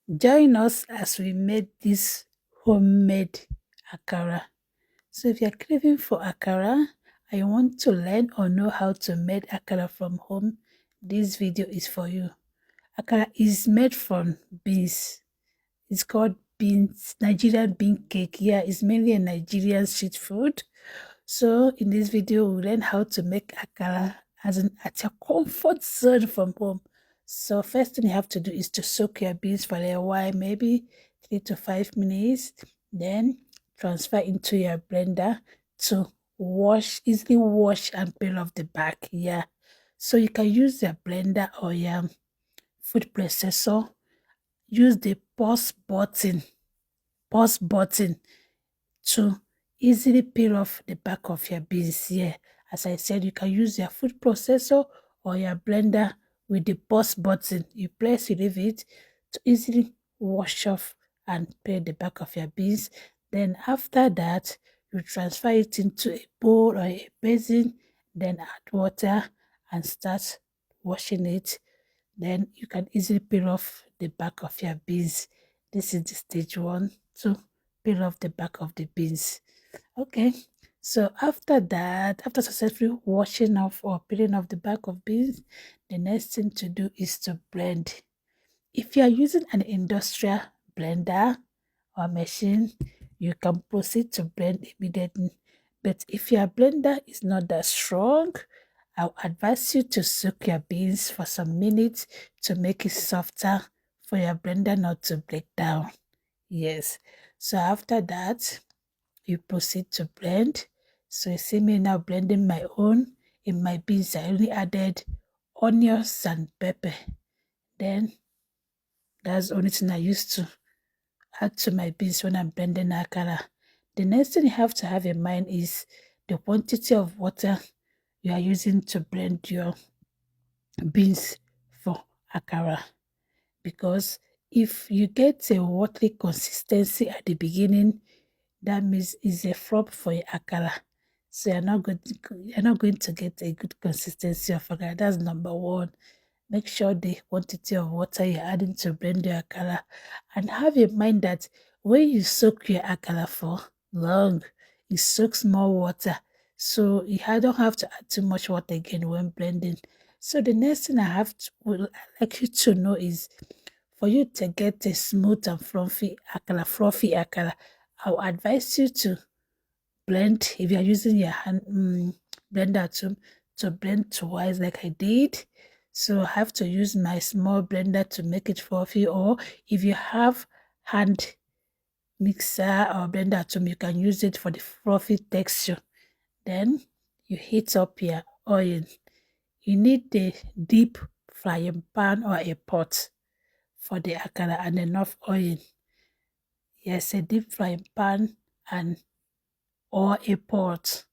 Join us as we make this homemade akara. So if you're craving for akara and you want to learn or know how to make akara from home, this video is for you. Akara is made from beans. It's called beans, Nigerian bean cake. Yeah, it's mainly a Nigerian street food. So in this video, we'll learn how to make akara at your comfort zone from home. So first thing you have to do is to soak your beans for a while, maybe 3 to 5 minutes. Then transfer into your blender to easily wash and peel off the back. Yeah. So you can use your blender or your food processor. Use the pause button to easily peel off the back of your beans here. As I said, you can use your food processor or your blender with the pause button. You press, you leave it to easily wash off and peel the back of your beans. Then after that, you transfer it into a bowl or a basin, then add water and start washing it. Then you can easily peel off the back of your beans. This is the stage one to peel off the back of the beans. Okay, so after that, after successfully washing off or peeling off the back of beans, the next thing to do is to blend. If you are using an industrial blender or machine, you can proceed to blend immediately. But if your blender is not that strong, I'll advise you to soak your beans for some minutes to make it softer for your blender not to break down. Yes. So after that, you proceed to blend. So you see me now blending my own. In my beans, I only added onions and pepper. Then that's the only thing I used to add to my beans when I'm blending akara. The next thing you have to have in mind is the quantity of water you are using to blend your beans for akara. Because if you get a watery consistency at the beginning, that means it's a flop for your akara. So you're not going to get a good consistency of akara. That's number one. Make sure the quantity of water you're adding to blend your akara, and have in mind that when you soak your akara for long, it soaks more water. So I don't have to add too much water again when blending. So the next thing would like you to know is for you to get a smooth and fluffy akara, I'll advise you to blend if you're using your hand blender to blend twice like I did. So I have to use my small blender to make it fluffy, or if you have hand mixer or blender tool, you can use it for the fluffy texture. Then you heat up your oil. You need a deep frying pan or a pot for the akara and enough oil. Yes, a deep frying pan and or a pot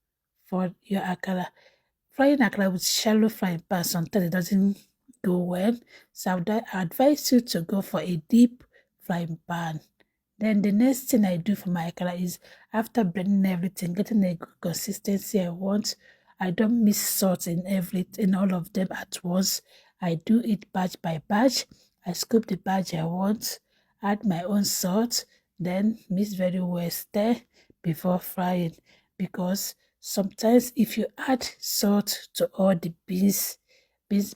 for your akara. Frying akara with shallow frying pan sometimes it doesn't go well. So I would advise you to go for a deep frying pan. Then the next thing I do for my akara is after blending everything, getting a good consistency I want, I don't mix salt in all of them at once. I do it batch by batch. I scoop the batch I want, add my own salt, then mix very well, stir before frying. Because sometimes if you add salt to all the beans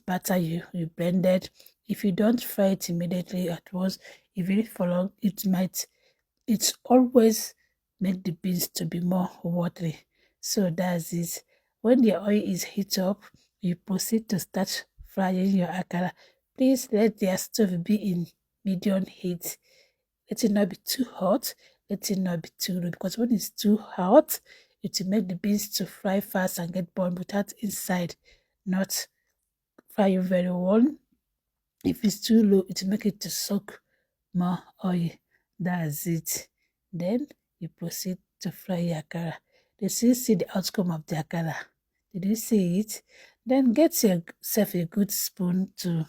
batter you blended, if you don't fry it immediately at once, if you leave for long, it's always make the beans to be more watery. So that's it. When the oil is heat up, you proceed to start frying your akara. Please let your stove be in medium heat. Let it not be too hot, let it not be too low, because when it's too hot, it will make the beans to fry fast and get burned without inside not frying very well. If it's too low, it will make it to soak more oil. That's it. Then you proceed to fry your akara. Did you see the outcome of the akara? Did you see it? Then get yourself a good spoon to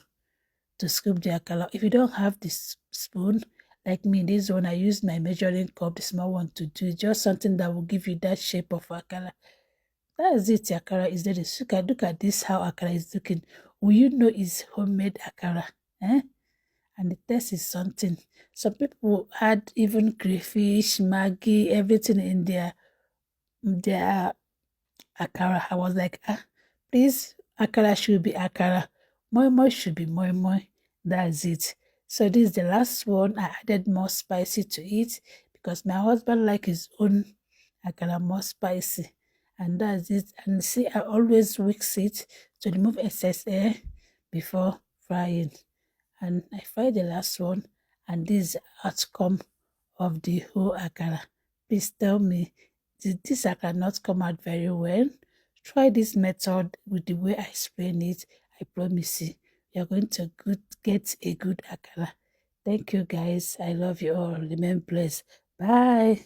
scoop the akara. If you don't have this spoon, like me, this one I use my measuring cup, the small one, to do just something that will give you that shape of akara. That's it, akara is ready. Look at this, how akara is looking. Will you know it's homemade akara? Eh? and the taste is something. Some people add even crayfish, maggi, everything in their akara. I was like, please, akara should be akara. Moi moi should be moi moi. That's it. So this is the last one. I added more spicy to it because my husband like his own akara more spicy. And that's it. And see, I always mix it to remove excess air before frying. And I fried the last one, and this is the outcome of the whole akara. Please tell me, did this akara not come out very well? Try this method with the way I explain it. I promise you, you're going to get a good akara. Thank you guys. I love you all. Remain blessed. Bye.